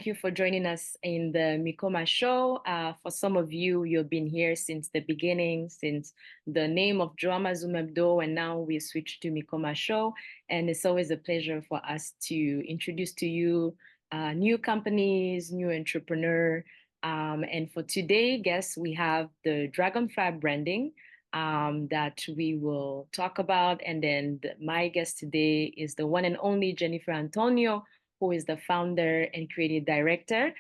thank you for joining us in the MICOMA show. For some of you, you've been here since the beginning, since the name of Joama Zumebdo, and now we switched to MICOMA show. And it's always a pleasure for us to introduce to you new companies, new entrepreneur. And for today, guess we have the Dragonfly branding that we will talk about. And then my guest today is the one and only Jennifer Antonio, who is the founder and creative director.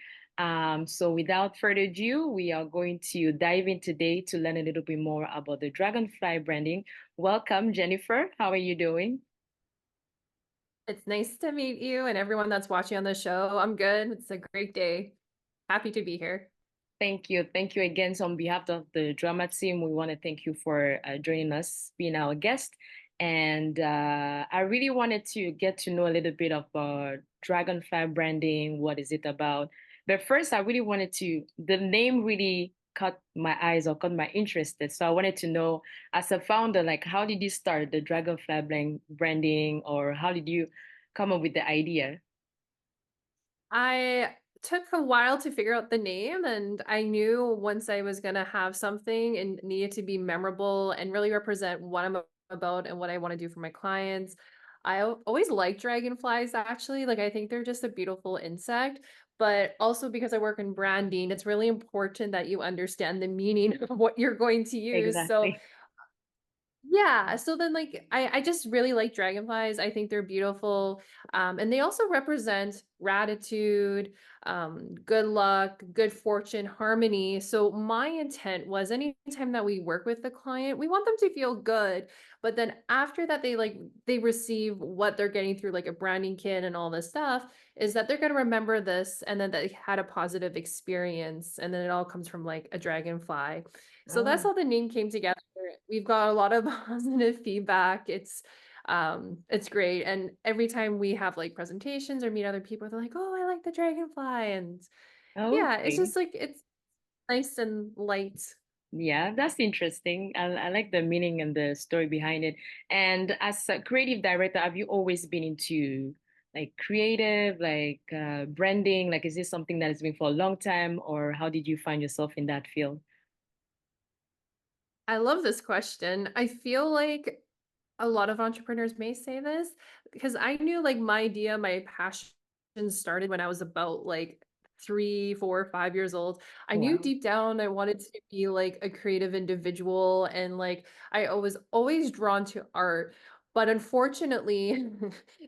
So without further ado, we are going to dive in today to learn a little bit more about the Dragonfly branding. Welcome, Jennifer. How are you doing? It's nice to meet you and everyone that's watching on the show. I'm good. It's a great day. Happy to be here. Thank you. Thank you again. So on behalf of the drama team, we want to thank you for joining us, being our guest. And I really wanted to get to know a little bit about Dragonfly branding. What is it about? But first, I really wanted the name really caught my eyes or caught my interest. So I wanted to know, as a founder, like how did you start the Dragonfly branding, or how did you come up with the idea? I took a while to figure out the name, and I knew once I was going to have something and needed to be memorable and really represent what I'm about and what I want to do for my clients. Always like dragonflies, actually. Like, I think they're just a beautiful insect. But also because I work in branding, it's really important that you understand the meaning of what you're going to use. So Exactly. yeah, so then like I just really like dragonflies. I think they're beautiful. And they also represent gratitude, good luck, good fortune, harmony. So my intent was anytime that we work with the client, we want them to feel good. But then after that, they receive what they're getting through like a branding kit and all this stuff, is that they're gonna remember this and then they had a positive experience. And then it all comes from like a dragonfly. So that's Oh. how the name came together. We've got a lot of positive feedback. It's great. And every time we have like presentations or meet other people, they're like, "Oh, I like the dragonfly." And yeah, it's Okay. just like it's nice and light. Yeah, that's interesting. I like the meaning and the story behind it. And as a creative director, have you always been into like creative, like branding? Like, is this something that has been for a long time, or how did you find yourself in that field? I love this question. I feel like a lot of entrepreneurs may say this because I knew like my idea, my passion started when I was about like 3, 4, 5 years old. I knew Wow. deep down I wanted to be like a creative individual and like I was always drawn to art. But unfortunately,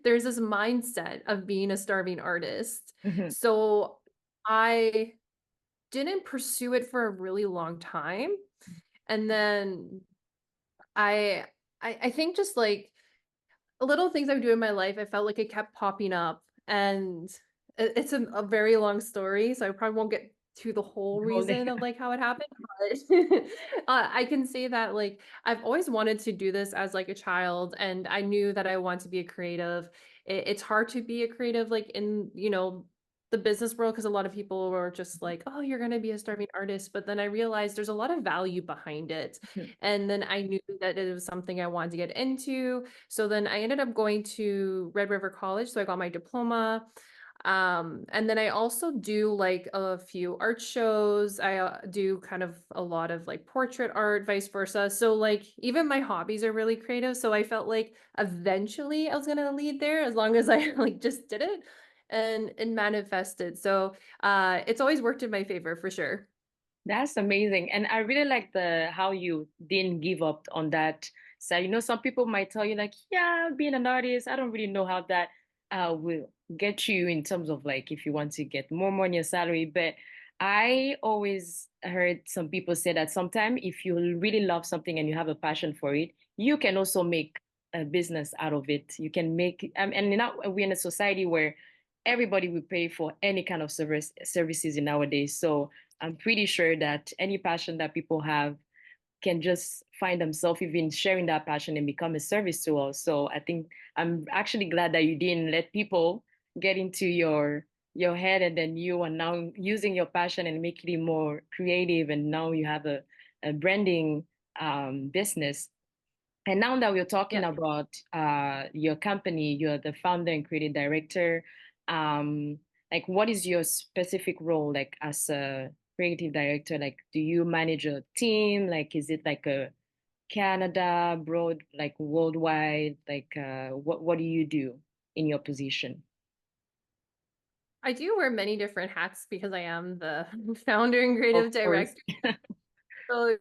there's this mindset of being a starving artist. Mhm. So I didn't pursue it for a really long time. And then I I think just like little things I would do in my life, I felt like it kept popping up. And it's a very long story, so I probably won't get to the whole reason of like how it happened. But I can say that like I've always wanted to do this as like a child, and I knew that I want to be a creative. It's hard to be a creative like in the business world because a lot of people were just like, oh, you're going to be a starving artist. But then I realized there's a lot of value behind it. And then I knew that it was something I wanted to get into. So then I ended up going to Red River College. So I got my diploma. And then I also do like a few art shows. I do kind of a lot of like portrait art, vice versa. So like even my hobbies are really creative. So I felt like eventually I was gonna lead there as long as I like just did it and manifested. So it's always worked in my favor for sure. That's amazing. And I really like the how you didn't give up on that. So, some people might tell you like, yeah, being an artist, I don't really know how that will get you in terms of like if you want to get more money or salary. But I always heard some people say that sometimes if you really love something and you have a passion for it, you can also make a business out of it. You can make, and now we're in a society where everybody will pay for any kind of services in nowadays. So I'm pretty sure that any passion that people have can just find themselves even sharing that passion and become a service to us. So I think I'm actually glad that you didn't let people get into your head and then you are now using your passion and making it more creative and now you have a branding business. And now that we're talking Yeah. about your company, you're the founder and creative director. Um, Like, what is your specific role, like as a creative director? Like, do you manage a team? Like, is it like a Canada, broad, like worldwide? Like, what do you do in your position? I do wear many different hats because I am the founder and Of creative course. director. So,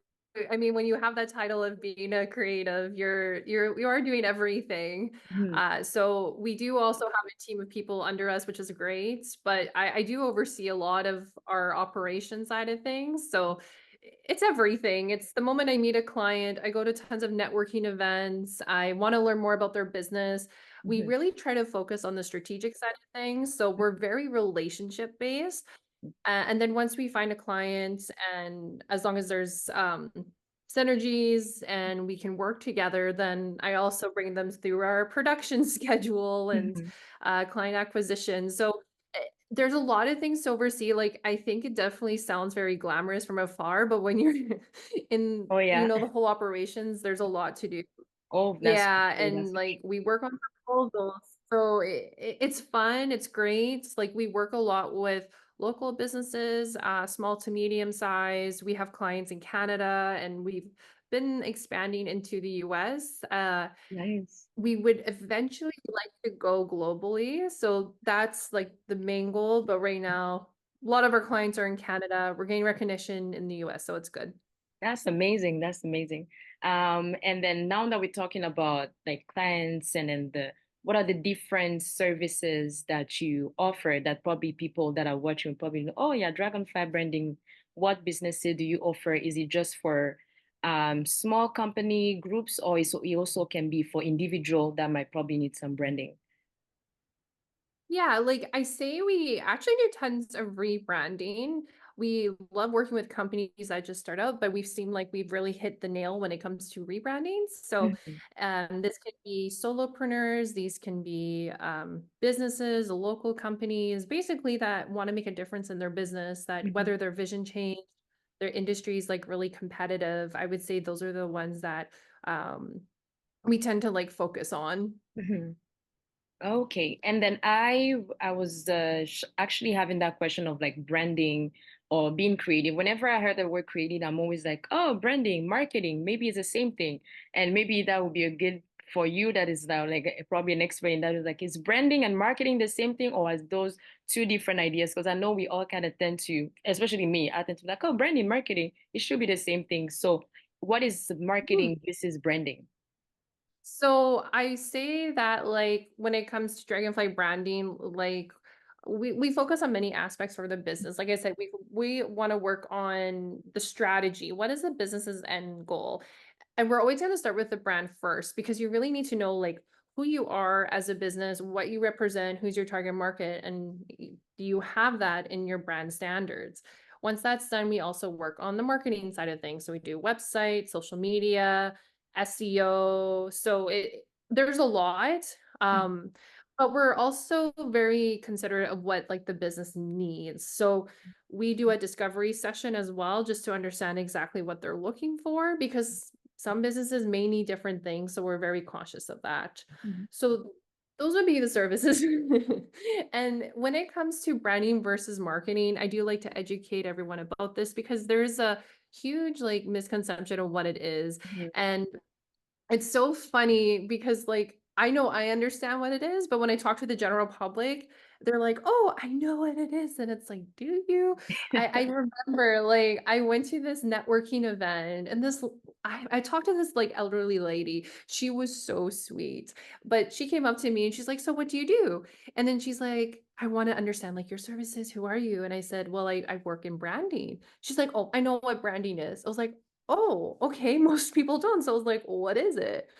I mean, when you have that title of being a creative, you are doing everything. Mhm, So we do also have a team of people under us, which is great. But I do oversee a lot of our operation side of things. So it's everything. It's the moment I meet a client, I go to tons of networking events. I want to learn more about their business. We mhm, really try to focus on the strategic side of things. So we're very relationship based. And then once we find a client, and as long as there's synergies and we can work together, then I also bring them through our production schedule and mhm. client acquisition. So there's a lot of things to oversee. Like, I think it definitely sounds very glamorous from afar, but when you're in, Oh yeah. the whole operations, there's a lot to do. Oh, that's Yeah, true. and That's like we work on proposals. So it's fun, it's great. Like we work a lot with local businesses, small to medium size. We have clients in Canada and we've been expanding into the US. nice. We would eventually like to go globally. So that's like the main goal. But right now, a lot of our clients are in Canada. We're getting recognition in the US, so it's good. That's amazing. That's amazing. And then now that we're talking about like clients and then the what are the different services that you offer that probably people that are watching probably know, oh yeah, Dragonfly branding, what businesses do you offer? Is it just for small company groups or it also can be for individual that might probably need some branding? Yeah, like I say, we actually do tons of rebranding. We love working with companies that just start out, but we've seen like we've really hit the nail when it comes to rebranding. So, Mhm, this could be solopreneurs, these can be businesses, local companies, basically that want to make a difference in their business, that mhm, whether their vision change, their industry is like really competitive. I would say those are the ones that um, we tend to like focus on. mhm. Okay. And then I was actually having that question of like branding or being creative. Whenever I heard the word creative, I'm always like, oh, branding, marketing, maybe it's the same thing. And maybe that would be a good for you that is now like probably an expert in that is like, is branding and marketing the same thing or is those two different ideas? Because I know we all kind of tend to, especially me, I tend to be like, oh, branding, marketing, it should be the same thing. So what is marketing versus branding? So I say that like when it comes to Dragonfly branding, like we focus on many aspects for the business. Like I said, we want to work on the strategy. What is the business's end goal? And we're always going to start with the brand first because you really need to know like who you are as a business, what you represent, who's your target market, and do you have that in your brand standards? Once that's done, we also work on the marketing side of things. So we do website, social media, SEO. So there's a lot. Um, but we're also very considerate of what like the business needs. So we do a discovery session as well, just to understand exactly what they're looking for, because some businesses may need different things. So we're very cautious of that. Mhm, So those would be the services. And when it comes to branding versus marketing, I do like to educate everyone about this because there's a huge like misconception of what it is. mhm, And it's so funny because like I know I understand what it is, but when I talk to the general public, they're like, "Oh, I know what it is." And it's like, "Do you?" I remember like I went to this networking event and I talked to this like elderly lady. She was so sweet. But she came up to me and she's like, "So what do you do?" And then she's like, "I want to understand like your services. Who are you?" And I said, "Well, I work in branding." She's like, "Oh, I know what branding is." I was like, "Oh, okay." Most people don't. So I was like, "What is it?"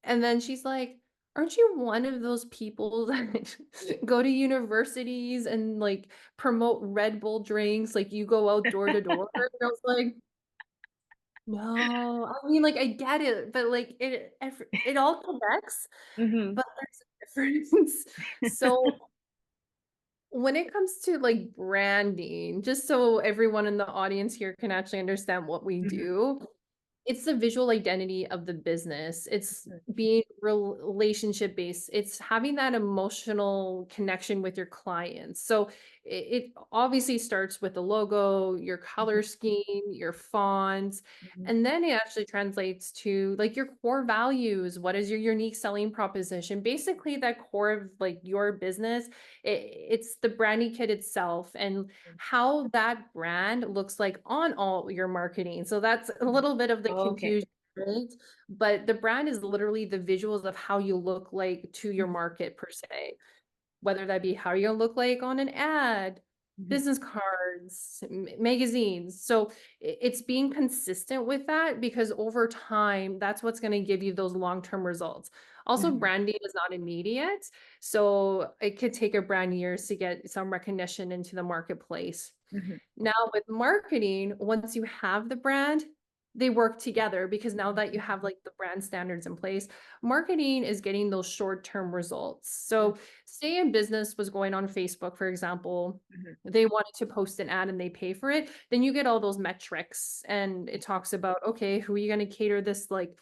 And then she's like, "Aren't you one of those people that go to universities and like promote Red Bull drinks? Like you go out door to door?" And I was like, "No, I mean, like I get it, but like it all connects, mhm, but there's a difference." So when it comes to like branding, just so everyone in the audience here can actually understand what we mhm, do, it's the visual identity of the business. It's being relationship based. It's having that emotional connection with your clients. So it obviously starts with the logo, your color Mhm. scheme, your fonts, Mhm. and then it actually translates to like your core values. What is your unique selling proposition? Basically, that core of like your business. It's the branding kit itself and how that brand looks like on all your marketing. So that's a little bit of the Okay. confusion, right? But the brand is literally the visuals of how you look like to your Mhm. market per se, whether that be how you're gonna look like on an ad, Mhm. business cards, magazines. So it's being consistent with that because over time, that's what's going to give you those long-term results. Also, Mhm. branding is not immediate. So it could take a brand years to get some recognition into the marketplace. Mhm. Now, with marketing, once you have the brand, they work together because now that you have like the brand standards in place, marketing is getting those short-term results. So, say a business was going on Facebook, for example, Mhm. they wanted to post an ad and they pay for it, then you get all those metrics and it talks about, okay, who are you going to cater this like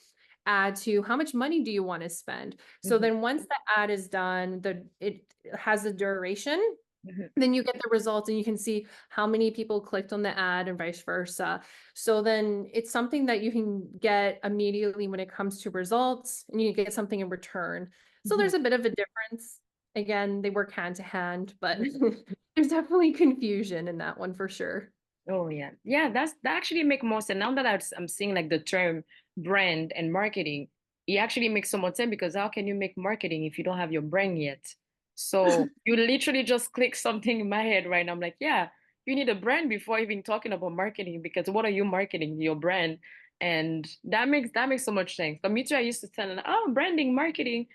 ad to? How much money do you want to spend? So Mhm. then once the ad is done, it has a duration, Mhm. then you get the results and you can see how many people clicked on the ad and vice versa. So then it's something that you can get immediately when it comes to results and you get something in return. So Mhm. there's a bit of a difference. Again, they work hand to hand, but Mhm. there's definitely confusion in that one for sure. Oh yeah, yeah. That actually make more sense now that I'm seeing like the term brand and marketing. It actually makes so much sense because how can you make marketing if you don't have your brand yet? So you literally just click something in my head right now. I'm like, yeah, you need a brand before even talking about marketing because what are you marketing? Your brand, and that makes so much sense. But me too. I used to tell them, oh, branding, marketing.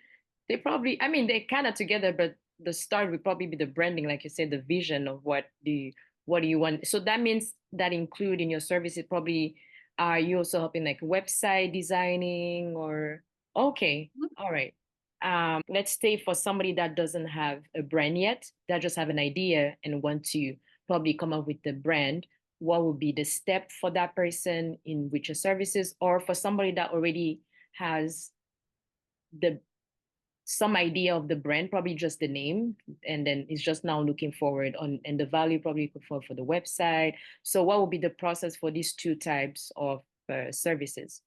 They probably, I mean, they're kind of together, but the start would probably be the branding, like you said, the vision of what do you want. So that means that include in your services probably are you also helping like website designing or okay, all right. Let's say for somebody that doesn't have a brand yet, that just have an idea and want to probably come up with the brand, what would be the step for that person in which your services, or for somebody that already has the some idea of the brand, probably just the name, and then it's just now looking forward on and the value probably for the website. So what will be the process for these two types of services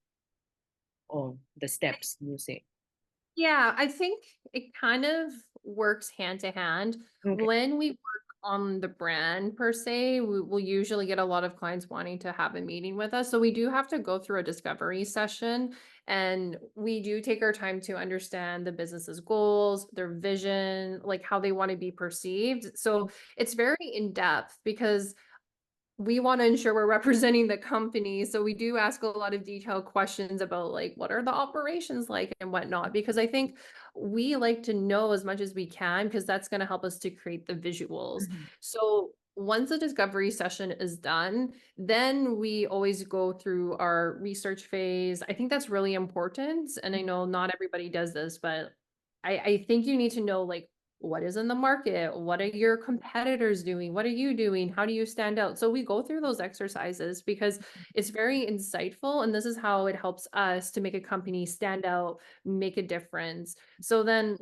or the steps you say? Yeah, I think it kind of works hand to hand. Okay. When we work on the brand per se, we will usually get a lot of clients wanting to have a meeting with us. So we do have to go through a discovery session and we do take our time to understand the business's goals, their vision, like how they want to be perceived. So it's very in depth because we want to ensure we're representing the company. So we do ask a lot of detailed questions about like what are the operations like and whatnot, because I think we like to know as much as we can because that's going to help us to create the visuals. Mhm. So once the discovery session is done, then we always go through our research phase. I think that's really important. And I know not everybody does this, but I think you need to know like what is in the market? What are your competitors doing? What are you doing? How do you stand out? So we go through those exercises because it's very insightful. And this is how it helps us to make a company stand out, make a difference. So then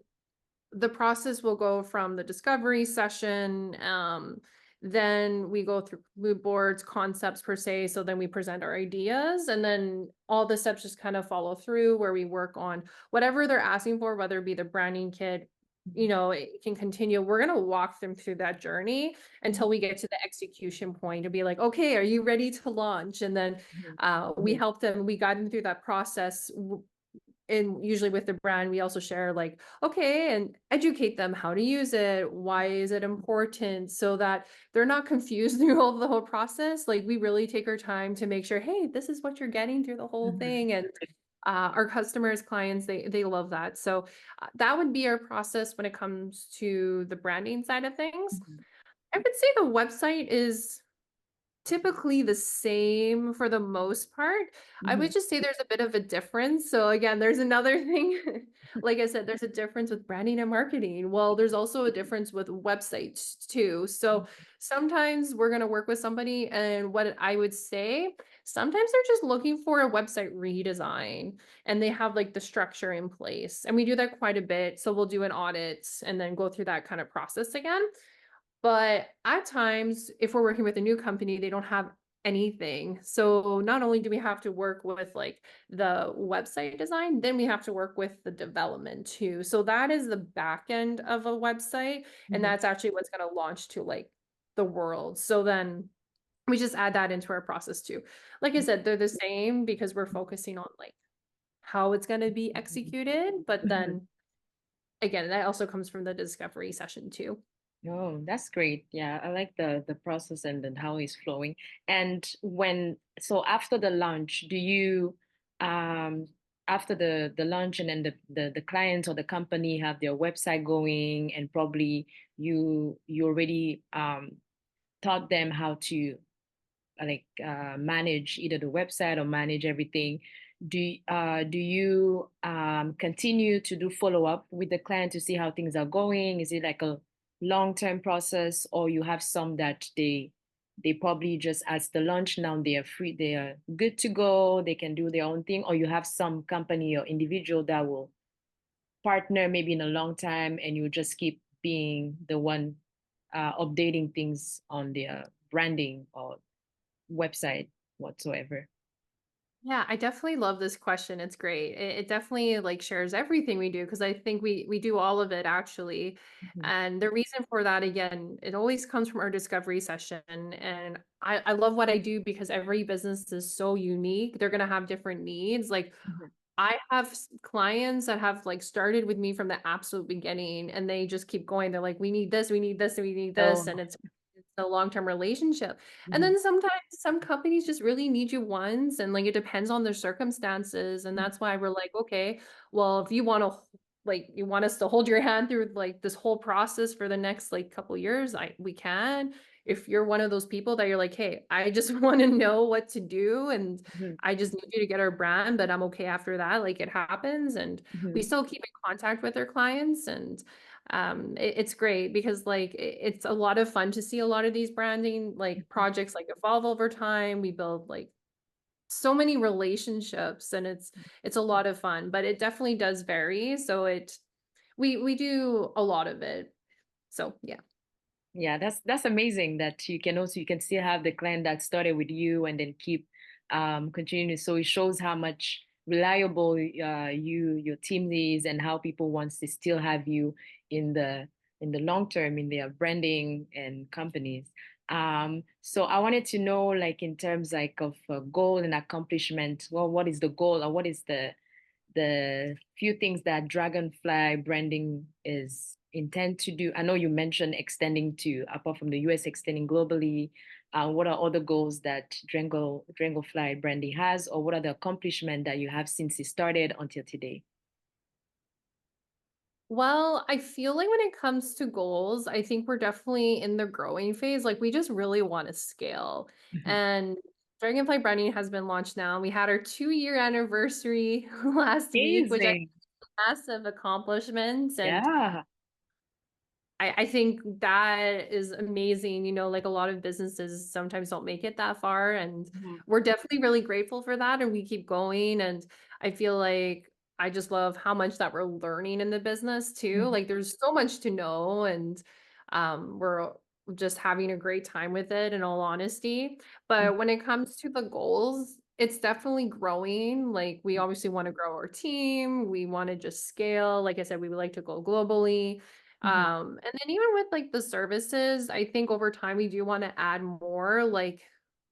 the process will go from the discovery session. Then we go through mood boards, concepts per se. So then we present our ideas and then all the steps just kind of follow through where we work on whatever they're asking for, whether it be the branding kit, it can continue. We're going to walk them through that journey until we get to the execution point to be like, okay, are you ready to launch? And then we help them, we guide them through that process and usually with the brand, we also share like, okay, and educate them how to use it. Why is it important so that they're not confused through all the whole process? Like we really take our time to make sure, hey, this is what you're getting through the whole Mhm. thing. And our customers, clients, they love that. So that would be our process when it comes to the branding side of things. Mhm. I would say the website is typically the same for the most part. I Mhm. would just say there's a bit of a difference. So again, there's another thing. Like I said, there's a difference with branding and marketing. Well, there's also a difference with websites too. So sometimes we're going to work with somebody and what I would say, Sometimes they're just looking for a website redesign and they have like the structure in place. And we do that quite a bit. So we'll do an audit and then go through that kind of process again. But at times, if we're working with a new company, they don't have anything. So not only do we have to work with like the website design, then we have to work with the development too. So that is the back end of a website. And Mhm. that's actually what's going to launch to like the world. So then we just add that into our process too. Like I said, they're the same because we're focusing on like how it's going to be executed. But Mhm. then again, that also comes from the discovery session too. Oh, that's great. Yeah, I like the process and then how it's flowing. And when so after the launch, do you um after the launch and then the client or the company have their website going and probably you already taught them how to manage either the website or manage everything. Do you continue to do follow up with the client to see how things are going? Is it like a long-term process, or you have some that they probably just as the launch now they are free, they are good to go, they can do their own thing, or you have some company or individual that will partner maybe in a long time and you just keep being the one updating things on their branding or website whatsoever. Yeah, I definitely love this question. It's great. It definitely like shares everything we do because I think we do all of it actually. Mhm, And the reason for that, again, it always comes from our discovery session. And I love what I do because every business is so unique. They're gonna have different needs. Like mhm. I have clients that have like started with me from the absolute beginning and they just keep going. They're like, we need this, we need this, and we need this. Oh, And it's a long-term relationship. And mhm, then sometimes some companies just really need you once and like it depends on their circumstances. And mhm, that's why we're like, okay, well, if you want to like you want us to hold your hand through like this whole process for the next like couple years, we can. If you're one of those people that you're like, hey, I just want to know what to do and mhm, I just need you to get our brand, but I'm okay after that. Like it happens. And we mhm, still keep in contact with our clients. And it's great because like it's a lot of fun to see a lot of these branding like projects like evolve over time. We build like so many relationships and it's a lot of fun, but it definitely does vary. So we do a lot of it. So yeah. Yeah, that's amazing that you can still have the client that started with you and then keep continuing. So it shows how much reliable your team is and how people wants to still have you in the long term in their branding and companies. So I wanted to know, like in terms like of goal and accomplishment, well, what is the goal or what is the few things that Dragonfly branding is intend to do? I know you mentioned extending to, apart from the US, extending globally. What are other goals that Dragonfly branding has, or what are the accomplishments that you have since it started until today? Well, I feel like when it comes to goals, I think we're definitely in the growing phase. Like we just really want to scale. Mhm. And Dragonfly Branding has been launched now. We had our 2-year anniversary last week, which I Amazing. massive accomplishments. And Yeah. I think that is amazing. You know, like a lot of businesses sometimes don't make it that far. And Mhm, we're definitely really grateful for that. And we keep going. And I feel like I just love how much that we're learning in the business too. mhm, Like there's so much to know. And we're just having a great time with it in all honesty. mhm, But when it comes to the goals, it's definitely growing. Like we obviously want to grow our team. We want to just scale. Like I said, we would like to go globally. mhm, And then even with like the services, I think over time we do want to add more. Like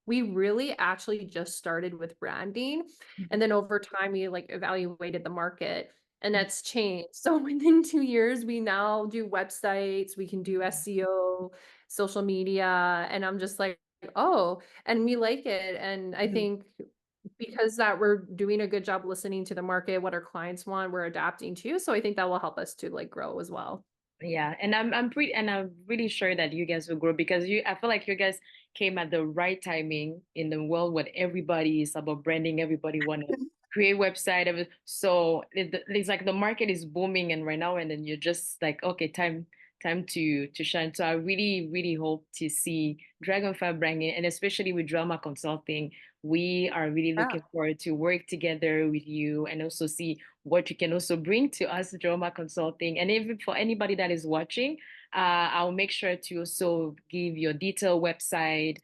we really actually just started with branding. mhm, And then over time we like evaluated the market and that's changed. So within 2 years, we now do websites, we can do mhm, SEO, social media, and I'm just like, oh, and we like it. And I mhm. think because that we're doing a good job listening to the market, what our clients want, we're adapting to. So I think that will help us to like grow as well. Yeah, and I'm really sure that you guys will grow because I feel like you guys came at the right timing in the world where everybody is about branding, everybody want to create website, so it's like the market is booming and right now and then you're just like okay, time to shine. So I really hope to see Dragonfly branding and especially with drama consulting. we are really Yeah. looking forward to work together with you and also see what you can also bring to us, Joama Consulting. And even for anybody that is watching, I'll make sure to also give your detailed website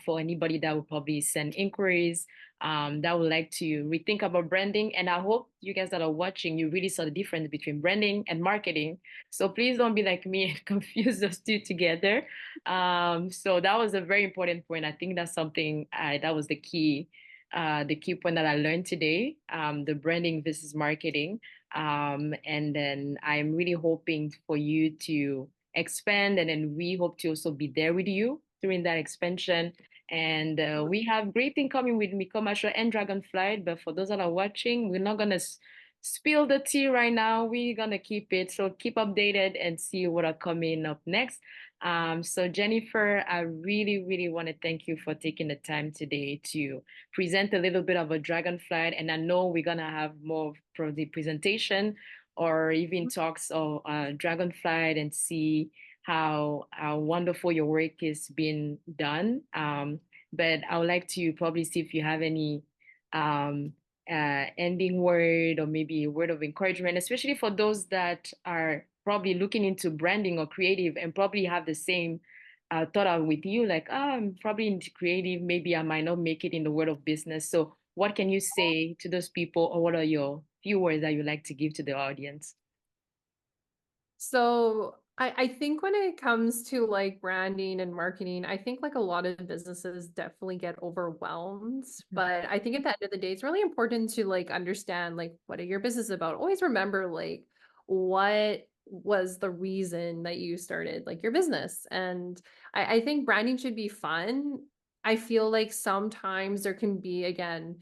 for anybody that will probably send inquiries that would like to rethink about branding. And I hope you guys that are watching, you really saw the difference between branding and marketing. So please don't be like me and confuse those two together. So that was a very important point. I think that's something that was the key point that I learned today, the branding versus marketing. And then I'm really hoping for you to expand, and then we hope to also be there with you during that expansion. And we have great thing coming with MICOMA Show and Dragonfly. But for those that are watching, we're not gonna spill the tea right now. We're gonna keep it. So keep updated and see what are coming up next. So Jennifer, I really, really want to thank you for taking the time today to present a little bit of a Dragonfly. And I know we're gonna have more for the presentation or even talks of Dragonfly and see how wonderful your work is being done. But I would like to probably see if you have any um, ending word or maybe a word of encouragement, especially for those that are probably looking into branding or creative and probably have the same thought out with you, like, oh, I'm probably into creative, maybe I might not make it in the world of business. So what can you say to those people, or what are your few words that you like to give to the audience? So I think when it comes to like branding and marketing, I think like a lot of businesses definitely get overwhelmed. But I think at the end of the day, it's really important to like understand like what are your business about? Always remember like what was the reason that you started like your business. And I think branding should be fun. I feel like sometimes there can be again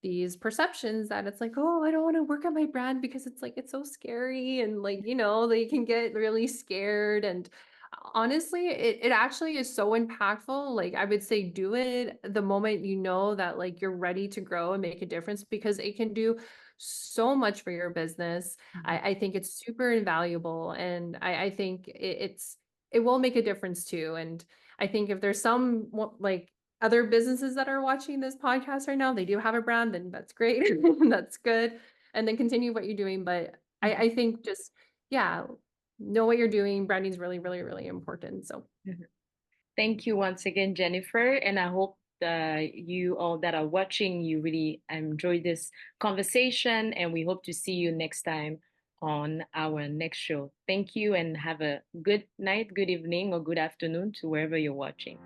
these perceptions that it's like, oh, I don't want to work on my brand because it's like it's so scary and like, they can get really scared. And honestly, it actually is so impactful. Like I would say do it the moment you know that like you're ready to grow and make a difference because it can do so much for your business. I think it's super invaluable and I think it will make a difference too. And I think if there's some like other businesses that are watching this podcast right now, they do have a brand, then that's great. That's good. And then continue what you're doing. But I think just, yeah, know what you're doing. Branding is really, really, really important. So Thank you once again, Jennifer. And I hope you all that are watching, you really enjoyed this conversation. And we hope to see you next time on our next show. Thank you and have a good night, good evening, or good afternoon to wherever you're watching.